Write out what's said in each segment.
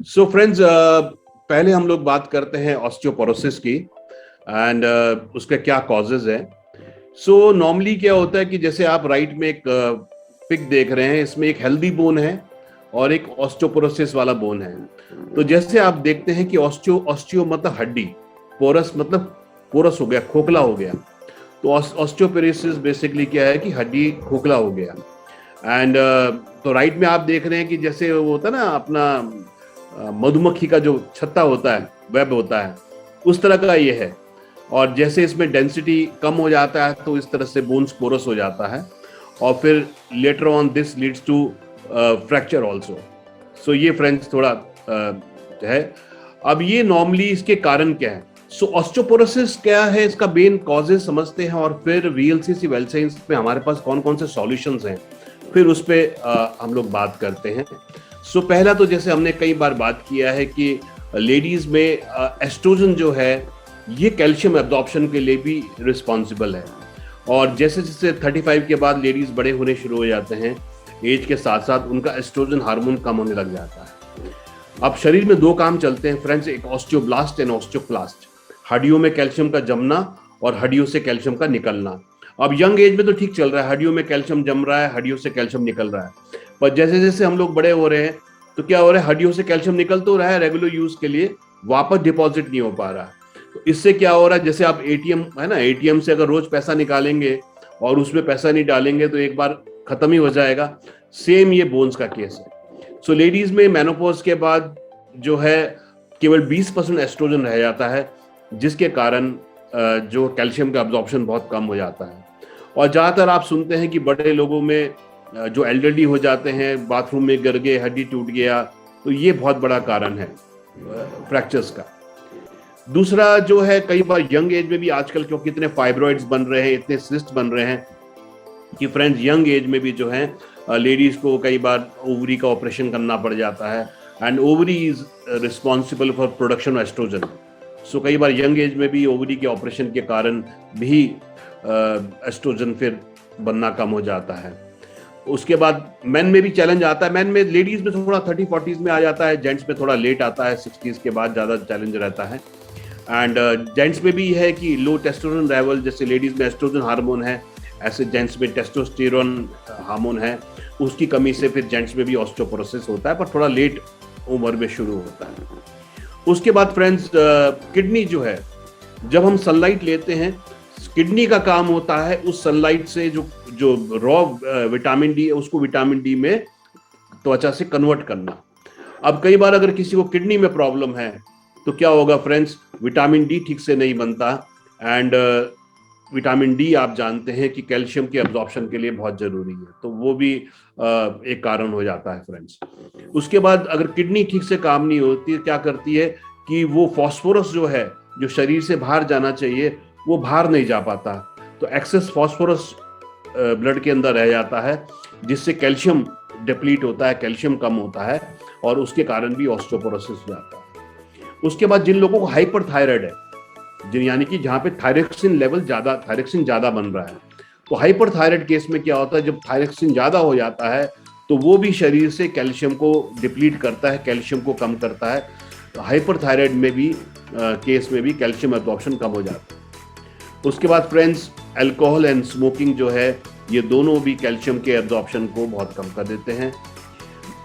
So friends, पहले हम लोग बात करते हैं ऑस्टियोपोरोसिस की एंड उसके क्या कॉजेज हैं। सो नॉर्मली क्या होता है कि जैसे आप राइट में एक पिक देख रहे हैं, इसमें एक हेल्दी बोन है और एक ऑस्टियोपोरोसिस वाला बोन है। तो जैसे आप देखते हैं कि ऑस्टियो ऑस्टियो मतलब हड्डी, पोरस मतलब पोरस हो गया, खोखला हो गया। तो ऑस्टियोपोरोसिस बेसिकली क्या है कि हड्डी खोखला हो गया। एंड तो राइट में आप देख रहे हैं कि जैसे वो होता है ना अपना मधुमक्खी का जो छत्ता होता है, वेब होता है, उस तरह का ये है। और जैसे इसमें डेंसिटी कम हो जाता है तो इस तरह से बोन्स पोरस हो जाता है और फिर later on this leads to fracture also. So ये फ्रेंड्स थोड़ा है। अब ये नॉर्मली इसके कारण क्या है? सो ऑस्टियोपोरोसिस क्या है, इसका मेन कॉजेज समझते हैं और फिर वीएलसीसी वेल साइंस में हमारे पास कौन कौन से सॉल्यूशंस हैं, फिर उस पर हम लोग बात करते हैं। सो पहला तो जैसे हमने कई बार बात किया है कि लेडीज में एस्ट्रोजन जो है ये कैल्शियम एब्जॉर्प्शन के लिए भी रिस्पॉन्सिबल है। और जैसे जैसे 35 के बाद लेडीज बड़े होने शुरू हो जाते हैं, एज के साथ साथ उनका एस्ट्रोजन हार्मोन कम होने लग जाता है। अब शरीर में दो काम चलते हैं फ्रेंड्स, एक ऑस्टियोब्लास्ट एंड ऑस्टियोक्लास्ट, हड्डियों में कैल्शियम का जमना और हड्डियों से कैल्शियम का निकलना। अब यंग एज में तो ठीक चल रहा है, हड्डियों में कैल्शियम जम रहा है, हड्डियों से कैल्शियम निकल रहा है। पर जैसे जैसे हम लोग बड़े हो रहे हैं तो क्या हो रहा है, हड्डियों से कैल्शियम निकल तो रहा है रेगुलर यूज के लिए, वापस डिपॉजिट नहीं हो पा रहा। तो इससे क्या हो रहा है, जैसे आप एटीएम है ना, एटीएम से अगर रोज पैसा निकालेंगे और उसमें पैसा नहीं डालेंगे तो एक बार खत्म ही हो जाएगा। सेम ये बोन्स का केस है। सो लेडीज में मेनोपॉज के बाद जो है केवल 20% एस्ट्रोजन रह जाता है, जिसके कारण जो कैल्शियम का अब्जॉर्प्शन बहुत कम हो जाता है। और ज़्यादातर आप सुनते हैं कि बड़े लोगों में जो एल्डरली हो जाते हैं, बाथरूम में गिर गए, हड्डी टूट गया, तो ये बहुत बड़ा कारण है फ्रैक्चर्स का। दूसरा जो है, कई बार यंग एज में भी आजकल क्योंकि इतने फाइब्रॉइड्स बन रहे हैं, इतने सिस्ट बन रहे हैं कि फ्रेंड्स यंग एज में भी जो है लेडीज को कई बार ओवरी का ऑपरेशन करना पड़ जाता है and ovary is responsible for production of estrogen. So कई बार यंग एज में भी ओवरी के ऑपरेशन के कारण भी एस्ट्रोजन फिर बनना कम हो जाता है। उसके बाद मेन में भी चैलेंज आता है। मेन में, लेडीज में थोड़ा 30-40s में आ जाता है, जेंट्स में थोड़ा लेट आता है, 60s के बाद ज़्यादा चैलेंज रहता है। एंड जेंट्स में भी है कि लो टेस्टोस्टेरोन लेवल, जैसे लेडीज में एस्ट्रोजन हार्मोन है, ऐसे जेंट्स में टेस्टोस्टेरोन हार्मोन है, उसकी कमी से फिर जेंट्स में भी ऑस्टियोपोरोसिस होता है, पर थोड़ा लेट उम्र में शुरू होता है। उसके बाद फ्रेंड्स किडनी जो है, जब हम सनलाइट लेते हैं, किडनी का काम होता है उस सनलाइट से जो जो रॉ विटामिन डी है उसको विटामिन डी में त्वचा से कन्वर्ट करना। अब कई बार अगर किसी को किडनी में प्रॉब्लम है तो क्या होगा फ्रेंड्स, विटामिन डी ठीक से नहीं बनता। एंड विटामिन डी आप जानते हैं कि कैल्शियम के अब्जॉर्प्शन के लिए बहुत जरूरी है, तो वो भी एक कारण हो जाता है फ्रेंड्स। उसके बाद अगर किडनी ठीक से काम नहीं होती, क्या करती है कि वो फॉस्फोरस जो है, जो शरीर से बाहर जाना चाहिए, वो बाहर नहीं जा पाता, तो एक्सेस फॉस्फोरस ब्लड के अंदर रह जाता है, जिससे कैल्शियम डिप्लीट होता है, कैल्शियम कम होता है और उसके कारण भी ऑस्टियोपोरोसिस हो जाता है। उसके बाद जिन लोगों को हाइपरथायराइड है, जिन यानी कि जहाँ पे थायरोक्सिन लेवल ज़्यादा, थायरोक्सिन ज़्यादा बन रहा है, तो हाइपरथायराइड केस में क्या होता है, जब थायरोक्सिन ज़्यादा हो जाता है तो वो भी शरीर से कैल्शियम को डिप्लीट करता है, कैल्शियम को कम करता है। तो हाइपरथायराइड में भी केस में भी कैल्शियम एब्जॉर्प्शन कम हो जाता है। उसके बाद फ्रेंड्स अल्कोहल एंड स्मोकिंग जो है, ये दोनों भी कैल्शियम के एब्जॉर्प्शन को बहुत कम कर देते हैं।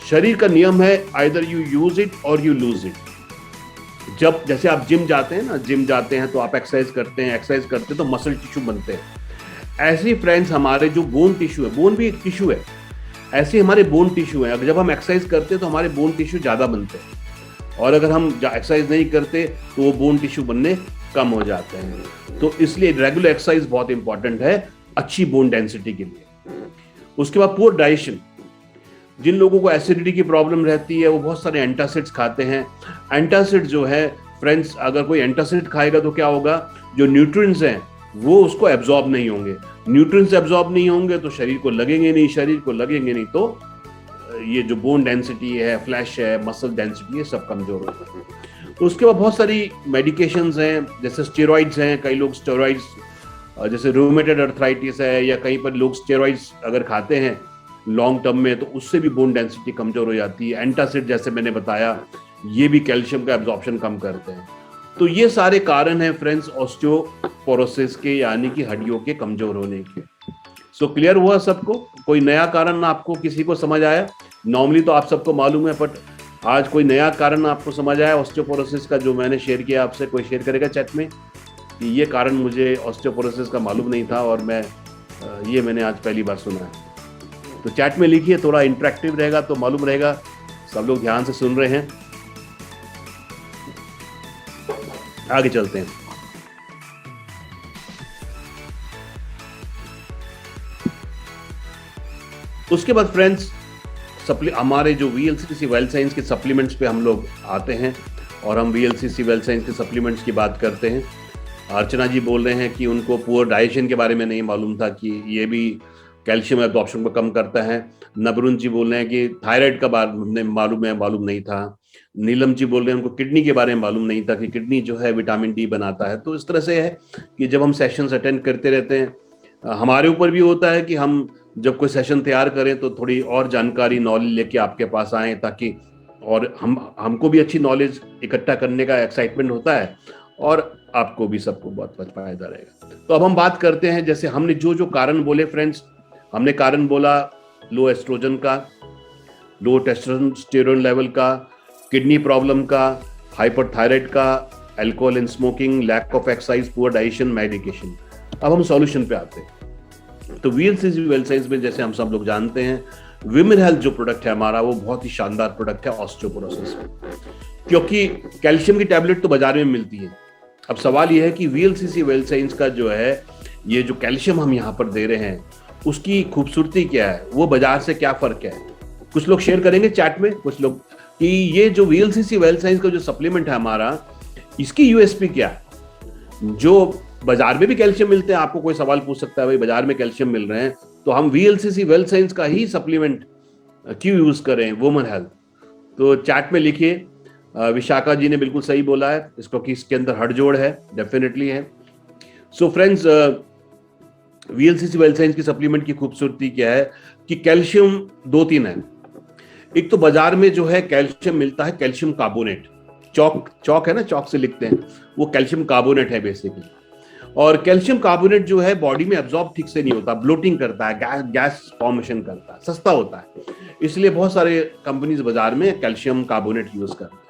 शरीर का नियम है, आइदर यू यूज इट और यू लूज इट। जब जैसे आप जिम जाते हैं ना, जिम जाते हैं तो आप एक्सरसाइज करते हैं, एक्सरसाइज करते हैं तो मसल टिश्यू बनते हैं। ऐसे ही फ्रेंड्स हमारे जो बोन टिश्यू है, बोन भी एक टिश्यू है, ऐसे हमारे बोन टिश्यू है। जब हम एक्सरसाइज करते हैं तो हमारे बोन टिश्यू ज़्यादा बनते हैं, और अगर हम एक्सरसाइज नहीं करते तो वो बोन टिश्यू बनने कम हो जाते हैं। तो इसलिए रेगुलर एक्सरसाइज बहुत इंपॉर्टेंट है अच्छी बोन डेंसिटी के लिए। उसके बाद पुअर डाइजेशन, जिन लोगों को एसिडिटी की प्रॉब्लम रहती है वो बहुत सारे एंटासिड्स खाते हैं। एंटासिड जो है फ्रेंड्स, अगर कोई एंटासिड खाएगा तो क्या होगा, जो न्यूट्रिएंट्स हैं वो उसको एब्जॉर्ब नहीं होंगे। न्यूट्रिएंट्स एब्जॉर्ब नहीं होंगे तो शरीर को लगेंगे नहीं, शरीर को लगेंगे नहीं तो ये जो बोन डेंसिटी है, फ्लैश है, मसल डेंसिटी है, सब कमजोर होता है। तो उसके बाद बहुत सारी मेडिकेशंस हैं, जैसे स्टेरॉइड्स हैं। कई लोग स्टेरॉइड्स, जैसे रूमेटेड अर्थराइटिस है या कहीं पर लोग स्टेरॉइड्स अगर खाते हैं लॉन्ग टर्म में तो उससे भी बोन डेंसिटी कमजोर हो जाती है। एंटासिड जैसे मैंने बताया, ये भी कैल्शियम का एब्जॉर्प्शन कम करते हैं। तो ये सारे कारण हैं फ्रेंड्स ऑस्टियोपोरोसिस के, यानी कि हड्डियों के कमजोर होने के। सो क्लियर हुआ सबको? कोई नया कारण आपको किसी को समझ आया? नॉर्मली तो आप सबको मालूम है, बट आज कोई नया कारण आपको समझ आया ऑस्टियोपोरोसिस का जो मैंने शेयर किया आपसे? कोई शेयर करेगा चैट में कि ये कारण मुझे ऑस्टियोपोरोसिस का मालूम नहीं था और ये मैंने आज पहली बार सुना है। तो चैट में लिखिए, थोड़ा इंटरेक्टिव रहेगा तो मालूम रहेगा सब लोग ध्यान से सुन रहे हैं। आगे चलते हैं। उसके बाद फ्रेंड्स हमारे जो वीएलसीसी वेल साइंस के सप्लीमेंट्स पे हम लोग आते हैं और हम वीएलसीसी वेल साइंस के सप्लीमेंट्स की बात करते हैं। अर्चना जी बोल रहे हैं कि उनको पुअर डाइजेशन के बारे में नहीं मालूम था कि ये भी कैल्शियम एब्जॉर्प्शन को कम करता है। नबरुन जी बोल रहे हैं कि थायराइड का बारे में मालूम नहीं था। नीलम जी बोल रहे हैं उनको किडनी के बारे में मालूम नहीं था कि किडनी जो है विटामिन डी बनाता है। तो इस तरह से है कि जब हम सेशंस अटेंड करते रहते हैं, हमारे ऊपर भी होता है कि हम जब कोई सेशन तैयार करें तो थोड़ी और जानकारी नॉलेज लेके आपके पास आए, ताकि और हमको भी अच्छी नॉलेज इकट्ठा करने का एक्साइटमेंट होता है और आपको भी सबको बहुत फायदा रहेगा। तो अब हम बात करते हैं, जैसे हमने जो कारण बोले फ्रेंड्स, हमने कारण बोला लो एस्ट्रोजन का, लो टेस्टोस्टेरोन लेवल का, किडनी प्रॉब्लम का, हाइपरथायराइड का, alcohol and smoking, lack of exercise, poor digestion, medication. अब हम सॉल्यूशन पे आते हैं। तो वीएलसीसी वेल साइंस में जैसे हम सब लोग जानते हैं, विमेन हेल्थ जो प्रोडक्ट है हमारा, वो बहुत ही शानदार प्रोडक्ट है ऑस्टियोपोरोसिस में, क्योंकि कैल्शियम की टैबलेट तो बाजार में मिलती है। अब सवाल यह है कि वीएलसीसी वेल साइंस का जो है ये जो कैल्शियम हम यहाँ पर दे रहे हैं, उसकी खूबसूरती क्या है, वो बाजार से क्या फर्क है? कुछ लोग शेयर करेंगे चैट में, कुछ लोग, कि ये जो वीएलसीसी वेल साइंस का जो सप्लीमेंट है हमारा, इसकी यूएसपी क्या है? जो बाजार में भी कैल्शियम मिलते हैं, आपको कोई सवाल पूछ सकता है भाई बाजार में कैल्शियम मिल रहे हैं तो हम वीएलसीसी वेल साइंस का ही सप्लीमेंट क्यों यूज करें वुमेन हेल्थ? तो चैट में लिखिए। विशाखा जी ने बिल्कुल सही बोला है इसको कि इसके अंदर हड़जोड़ है, डेफिनेटली है। So friends, VLCC well science की सप्लीमेंट की खूबसूरती क्या है कि कैल्शियम 2-3 है। एक तो बाजार में जो है कैल्शियम मिलता है कैल्शियम कार्बोनेट, चौक है ना, चौक से लिखते हैं, वो कैल्शियम कार्बोनेट है बेसिकली। और कैल्शियम कार्बोनेट जो है बॉडी में एब्जॉर्ब ठीक से नहीं होता, ब्लोटिंग करता है, गैस फॉर्मेशन करता है, सस्ता होता है, इसलिए बहुत सारे कंपनीज बाजार में कैल्शियम कार्बोनेट यूज करते हैं।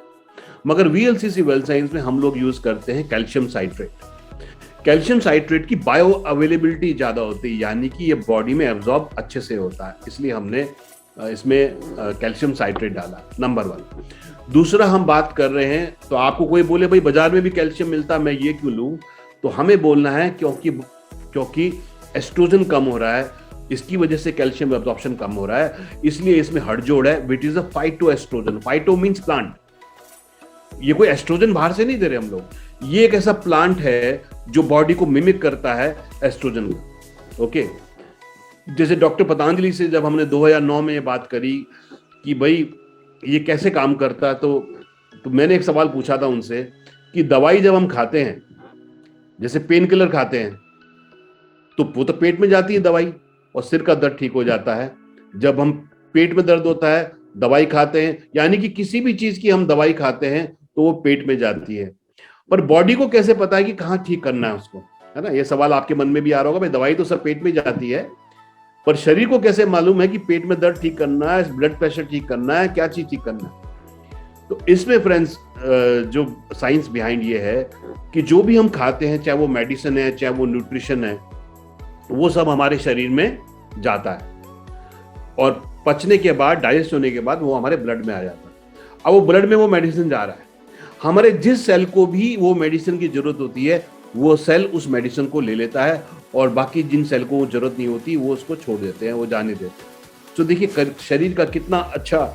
मगर वीएलसीसी वेल साइंस में हम लोग यूज करते हैं कैल्शियम साइट्रेट। कैल्शियम साइट्रेट की बायो अवेलेबिलिटी ज्यादा होती है, यानी कि ये बॉडी में एब्जॉर्ब अच्छे से होता है, इसलिए हमने इसमें कैल्शियम साइट्रेट डाला, नंबर 1। दूसरा हम बात कर रहे हैं, तो आपको कोई बोले भाई बाजार में भी कैल्शियम मिलता है, मैं ये क्यों लूं? तो हमें बोलना है क्योंकि एस्ट्रोजन कम हो रहा है, इसकी वजह से कैल्शियम एब्जॉर्प्शन कम हो रहा है, इसलिए इसमें हड़जोड़ है, which is a phyto estrogen. Phyto means plant, ये कोई एस्ट्रोजन बाहर से नहीं दे रहे हम लोग, ये एक ऐसा प्लांट है जो बॉडी को मिमिक करता है एस्ट्रोजन का। ओके, जैसे डॉक्टर पतंजलि से जब हमने 2009 में ये बात करी कि भाई ये कैसे काम करता है, तो मैंने एक सवाल पूछा था उनसे कि दवाई जब हम खाते हैं, जैसे पेन किलर खाते हैं, तो वो तो पेट में जाती है दवाई और सिर का दर्द ठीक हो जाता है। जब हम पेट में दर्द होता है दवाई खाते हैं, यानी कि किसी भी चीज की हम दवाई खाते हैं तो वो पेट में जाती है। पर बॉडी को कैसे पता है कि कहाँ ठीक करना है उसको, है ना? ये सवाल आपके मन में भी आ रहा होगा, भाई दवाई तो सर पेट में जाती है, पर शरीर को कैसे मालूम है कि पेट में दर्द ठीक करना है, ब्लड प्रेशर ठीक करना है, क्या चीज ठीक करना है? तो इसमें फ्रेंड्स जो साइंस बिहाइंड ये है कि जो भी हम खाते हैं, चाहे वो मेडिसिन है चाहे वो न्यूट्रिशन है, वो सब हमारे शरीर में जाता है और पचने के बाद, डाइजेस्ट होने के बाद वो हमारे ब्लड में आ जाता है। अब वो ब्लड में वो मेडिसिन जा रहा है, हमारे जिस सेल को भी वो मेडिसिन की जरूरत होती है वो सेल उस मेडिसिन को ले लेता है और बाकी जिन सेल को वो जरूरत नहीं होती वो उसको छोड़ देते हैं, वो जाने देते हैं। तो देखिए शरीर का कितना अच्छा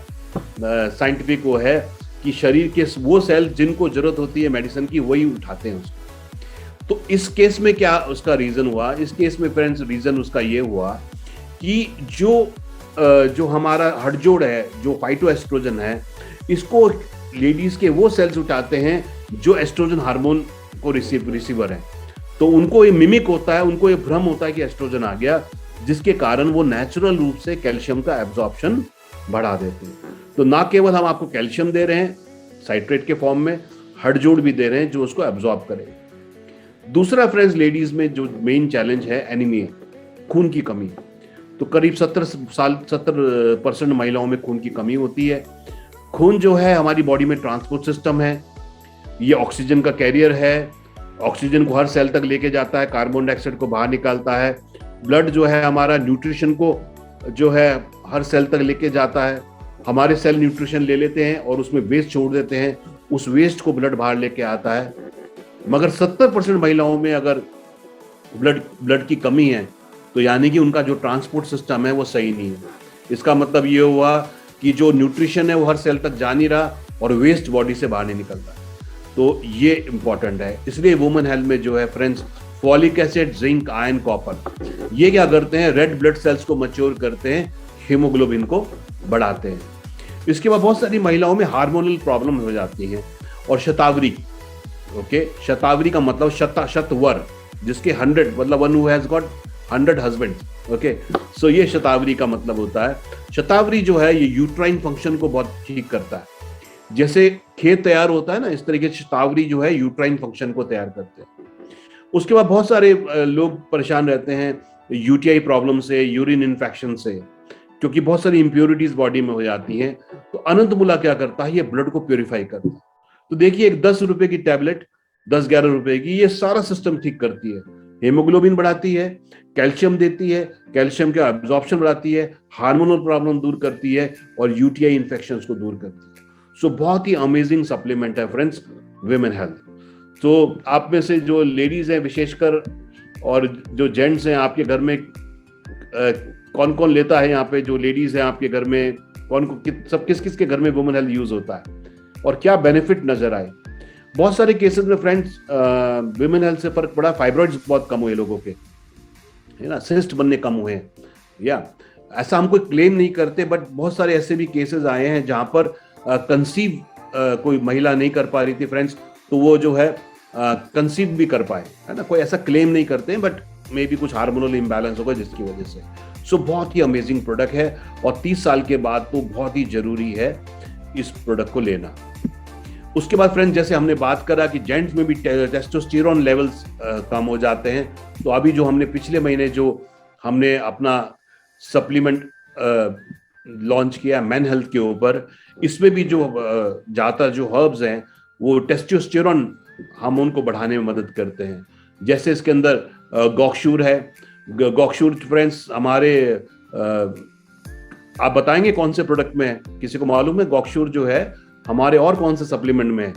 साइंटिफिक वो है कि शरीर के वो सेल जिनको जरूरत होती है मेडिसिन की, वही उठाते हैं उसको। तो इस केस में क्या उसका रीजन हुआ? इस केस में फ्रेंड्स रीजन उसका ये हुआ कि जो हमारा हड़जोड़ है, जो फाइटोएस्ट्रोजन है, इसको लेडीज के वो सेल्स उठाते हैं जो एस्ट्रोजन हार्मोन को रिसीवर है। तो उनको ये मिमिक होता है, उनको ये भ्रम होता है कि एस्ट्रोजन आ गया, जिसके कारण वो नेचुरल रूप से कैल्शियम का एब्जॉर्प्शन बढ़ा देते हैं। तो ना केवल हम आपको कैल्शियम दे रहे हैं, साइट्रेट के फॉर्म में, हड़जोड़ भी दे रहे हैं जो उसको एब्जॉर्ब करे। दूसरा फ्रेंड्स, लेडीज में जो मेन चैलेंज है एनीमिया, खून की कमी। तो करीब 70% महिलाओं में खून की कमी होती है। खून जो है हमारी बॉडी में ट्रांसपोर्ट सिस्टम है, ये ऑक्सीजन का कैरियर है, ऑक्सीजन को हर सेल तक लेके जाता है, कार्बन डाइऑक्साइड को बाहर निकालता है। ब्लड जो है हमारा न्यूट्रिशन को जो है हर सेल तक लेके जाता है। हमारे सेल न्यूट्रिशन ले लेते हैं और उसमें वेस्ट छोड़ देते हैं, उस वेस्ट को ब्लड बाहर लेके आता है। मगर 70% महिलाओं में अगर ब्लड की कमी है तो यानी कि उनका जो ट्रांसपोर्ट सिस्टम है वो सही नहीं है। इसका मतलब ये हुआ कि जो न्यूट्रिशन है वो हर सेल तक जा नहीं रहा और वेस्ट बॉडी से बाहर नहीं निकलता। तो ये इंपॉर्टेंट है। इसलिए वुमेन हेल्थ में जो है friends, folic acid, zinc, iron, copper, ये क्या करते हैं, रेड ब्लड सेल्स को मैच्योर करते हैं, हीमोग्लोबिन को बढ़ाते हैं। इसके बाद बहुत सारी महिलाओं में हार्मोनल प्रॉब्लम हो जाती हैं। और शतावरी, ओके, शतावरी का मतलब शतवर, जिसके 100 मतलब one who has got 100 husband, okay. So ये शतावरी का मतलब होता है। शतावरी जो है ये यूट्राइन फंक्शन को बहुत ठीक करता है। जैसे खेत तैयार होता है ना, इस तरीके से शतावरी जो है यूट्राइन फंक्शन को तैयार करते हैं। उसके बाद बहुत सारे लोग परेशान रहते हैं यूटीआई प्रॉब्लम से, यूरिन इन्फेक्शन से, क्योंकि बहुत सारी इंप्योरिटीज बॉडी में हो जाती हैं। तो अनंत मूला क्या करता है, ये ब्लड को प्योरीफाई करता है। तो देखिए, एक 10 रुपए की टैबलेट, 10-11 रुपए की, ये सारा सिस्टम ठीक करती है। हेमोग्लोबिन बढ़ाती है, कैल्शियम देती है, कैल्शियम का एब्जॉर्प्शन बढ़ाती है, हार्मोनल प्रॉब्लम दूर करती है और यूटीआई इन्फेक्शंस को दूर करती है। सो बहुत ही अमेजिंग सप्लीमेंट है फ्रेंड्स विमेन हेल्थ। तो आप में से जो लेडीज हैं विशेषकर और जो जेंट्स हैं, आपके घर में कौन कौन लेता है, यहाँ पे जो लेडीज हैं आपके घर में सब किस किस के घर में वुमेन हेल्थ यूज होता है और क्या बेनिफिट नजर आए। बहुत सारे केसेस में फ्रेंड्स विमेन हेल्थ से फर्क पड़ा, फाइब्रॉइड्स बहुत कम हुए लोगों के, है ना, सिस्ट बनने कम हुए हैं। या ऐसा हम कोई क्लेम नहीं करते, बट बहुत सारे ऐसे भी केसेस आए हैं जहां पर कंसीव कोई महिला नहीं कर पा रही थी फ्रेंड्स, तो वो जो है कंसीव भी कर पाए, है ना। कोई ऐसा क्लेम नहीं करते हैं, बट मे बी कुछ हार्मोनल इम्बैलेंस होगा जिसकी वजह से। सो बहुत ही अमेजिंग प्रोडक्ट है और 30 साल के बाद तो बहुत ही जरूरी है इस प्रोडक्ट को लेना। उसके बाद फ्रेंड्स, जैसे हमने बात करा कि जेंट्स में भी टेस्टोस्टेरोन लेवल्स कम हो जाते हैं, तो अभी जो हमने पिछले महीने जो हमने अपना सप्लीमेंट लॉन्च किया मेन हेल्थ के ऊपर, इसमें भी जो ज़्यादातर जो हर्ब्स हैं वो टेस्टोस्टेरोन हार्मोन को बढ़ाने में मदद करते हैं। जैसे इसके अंदर गॉक्शूर है। गॉक्शूर फ्रेंड्स हमारे आप बताएंगे कौन से प्रोडक्ट में है, किसी को मालूम है गॉक्शूर जो है हमारे और कौन से सप्लीमेंट में है?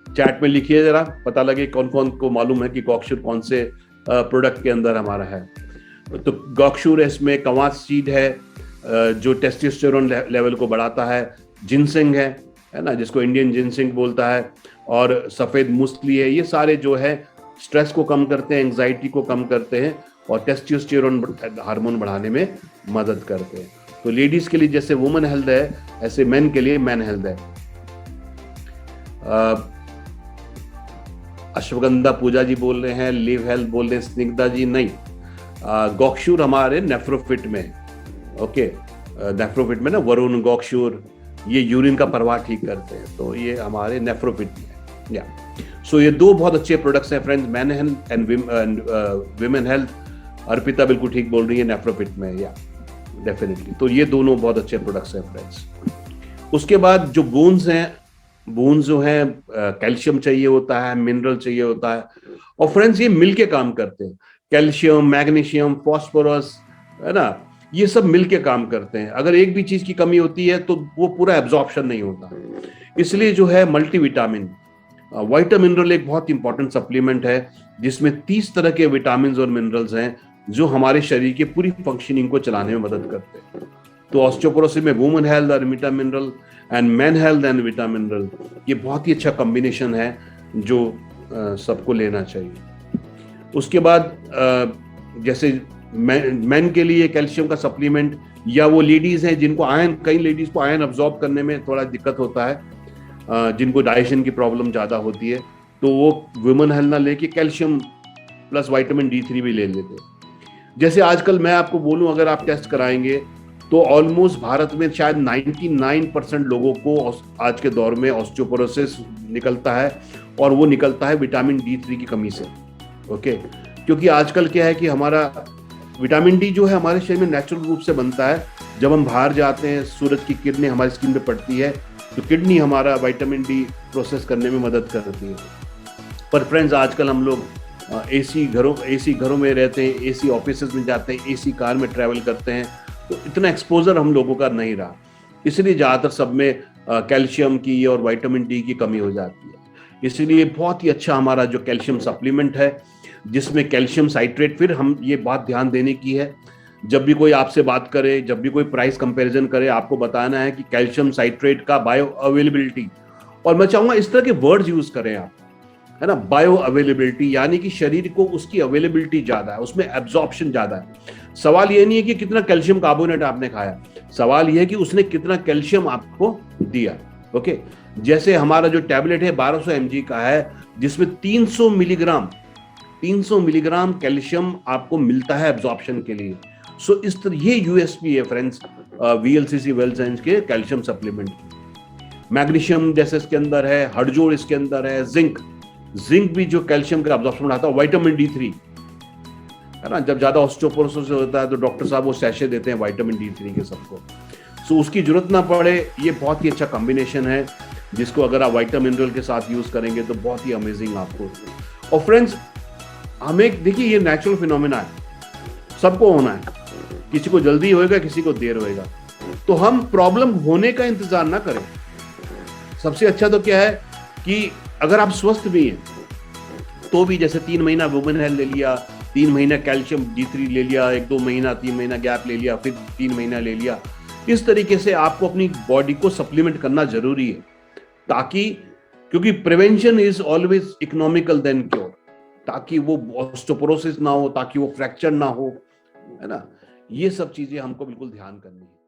चैट में लिखिए जरा, पता लगे कौन कौन को मालूम है कि गॉक्शूर कौन से प्रोडक्ट के अंदर हमारा है। तो गॉक्शूर इसमें कवास सीड है जो टेस्टोस्टेरोन लेवल को बढ़ाता है, जिनसिंग है ना, जिसको इंडियन जिनसिंग बोलता है, और सफेद मूसली है। ये सारे जो है स्ट्रेस को कम करते हैं, एंजाइटी को कम करते हैं और टेस्टोस्टेरोन हार्मोन बढ़ाने में मदद करते हैं। तो लेडीज के लिए जैसे वुमेन हेल्थ है, ऐसे मेन के लिए मैन हेल्थ है। अश्वगंधा पूजा जी बोल रहे हैं, लिव हेल्थ बोल रहे हैं, स्निग्धा जी नहीं, गॉक्शूर हमारे नेफ्रोफिट में, ओके, नेफ्रोफिट में ना, वरुण गॉक्शूर, ये यूरिन का प्रवाह ठीक करते हैं, तो ये हमारे नेफ्रोफिट में है। या सो ये दो बहुत अच्छे प्रोडक्ट्स हैं friends, man health and women health. Arpita बिल्कुल ठीक बोल रही है, नेफ्रोफिट में, या डेफिनेटली। तो ये दोनों बहुत अच्छे प्रोडक्ट्स हैं फ्रेंड्स। उसके बाद जो बोन्स हैं, बोन्स जो हैं कैल्शियम चाहिए होता है, मिनरल चाहिए होता है, और फ्रेंड्स ये मिलके काम करते हैं। कैल्शियम, मैग्नीशियम, फास्फोरस, है ना, ये सब मिलके काम करते हैं। अगर एक भी चीज की कमी होती है तो वो पूरा एब्जॉर्प्शन नहीं होता। इसलिए जो है मल्टीविटामिन, वाइटामिनरल एक बहुत इंपॉर्टेंट सप्लीमेंट है जिसमें 30 तरह के विटामिन और मिनरल्स हैं जो हमारे शरीर की पूरी फंक्शनिंग को चलाने में मदद करते हैं। तो ऑस्टियोपोरोसिस में वुमेन हेल्थ और विटामिनरल एंड मैन हेल्थ एंड विटामिनरल, ये बहुत ही अच्छा कॉम्बिनेशन है जो सबको लेना चाहिए। उसके बाद जैसे मैन के लिए कैल्शियम का सप्लीमेंट, या वो लेडीज हैं जिनको आयरन, कई लेडीज को आयरन अब्जॉर्ब करने में थोड़ा दिक्कत होता है, जिनको डाइजेशन की प्रॉब्लम ज्यादा होती है, तो वो वुमेन हेल्थ ना लेके कैल्शियम प्लस विटामिन D3 भी ले लेते हैं। जैसे आजकल मैं आपको बोलूं, अगर आप टेस्ट कराएंगे तो ऑलमोस्ट भारत में शायद 99% लोगों को आज के दौर में ऑस्टियोपोरोसिस निकलता है, और वो निकलता है विटामिन D3 की कमी से। ओके, क्योंकि आजकल क्या है कि हमारा विटामिन डी जो है हमारे शरीर में नेचुरल रूप से बनता है। जब हम बाहर जाते हैं, सूरज की किरणें हमारी स्किन पे पड़ती है, तो किडनी हमारा विटामिन डी प्रोसेस करने में मदद करती है। पर फ्रेंड्स, आजकल हम लोग एसी घरों में रहते हैं, एसी ऑफिसेज में जाते हैं, एसी कार में ट्रैवल करते हैं, तो इतना एक्सपोजर हम लोगों का नहीं रहा, इसलिए ज़्यादातर सब में कैल्शियम की और विटामिन डी की कमी हो जाती है। इसलिए बहुत ही अच्छा हमारा जो कैल्शियम सप्लीमेंट है, जिसमें कैल्शियम साइट्रेट, फिर हम ये बात ध्यान देने की है, जब भी कोई आपसे बात करे, जब भी कोई प्राइस कंपैरिजन करे, आपको बताना है कि कैल्शियम साइट्रेट का बायो अवेलेबिलिटी, और मैं चाहूंगा इस तरह के वर्ड्स यूज करें आप, है ना, बायो अवेलेबिलिटी, यानी कि शरीर को उसकी अवेलेबिलिटी ज्यादा है, उसमें एब्जॉर्प्शन ज्यादा है। सवाल ये नहीं है कि कितना कैल्शियम कार्बोनेट आपने खाया, सवाल यह है कि उसने कितना कैल्शियम आपको दिया। ओके, जैसे हमारा जो टैबलेट है 1200 mg का है, जिसमें 300 मिलीग्राम कैल्शियम आपको मिलता है एब्जॉर्प्शन के लिए। सो इस तरह ये यूएसपी है फ्रेंड्स वीएलसीसी वेल साइंस के कैल्शियम सप्लीमेंट। मैग्नीशियम जैसे इसके अंदर है, हड़जोड़ इसके अंदर है, जिंक भी जो कैल्शियम का एब्जॉर्प्शन बढ़ाता है, विटामिन D3 है ना, जब ज्यादा ऑस्टियोपोरोसिस होता है तो डॉक्टर साहब वो सैशे देते हैं विटामिन D3 के सबको, सो उसकी जरूरत ना पड़े। ये बहुत ही अच्छा कॉम्बिनेशन है, जिसको अगर आप विटामिन मिनरल के साथ यूज करेंगे तो बहुत ही अमेजिंग आपको। और फ्रेंड्स, हमें देखिए, ये नेचुरल फिनोमेना है, सबको होना है, किसी को जल्दी होएगा, किसी को देर होएगा, तो हम प्रॉब्लम होने का इंतजार ना करें। सबसे अच्छा तो क्या है कि अगर आप स्वस्थ भी हैं तो भी, जैसे 3 महीना वुमेन हेल्थ ले लिया, 3 महीना कैल्शियम D3 ले लिया, 1-2 महीना 3 महीना गैप ले लिया, फिर 3 महीना ले लिया, इस तरीके से आपको अपनी बॉडी को सप्लीमेंट करना जरूरी है, ताकि, क्योंकि prevention is always economical than cure, ताकि वो ऑस्टियोपोरोसिस ना हो, ताकि वो फ्रैक्चर ना हो, है ना। ये सब चीजें हमको बिल्कुल ध्यान करनी है।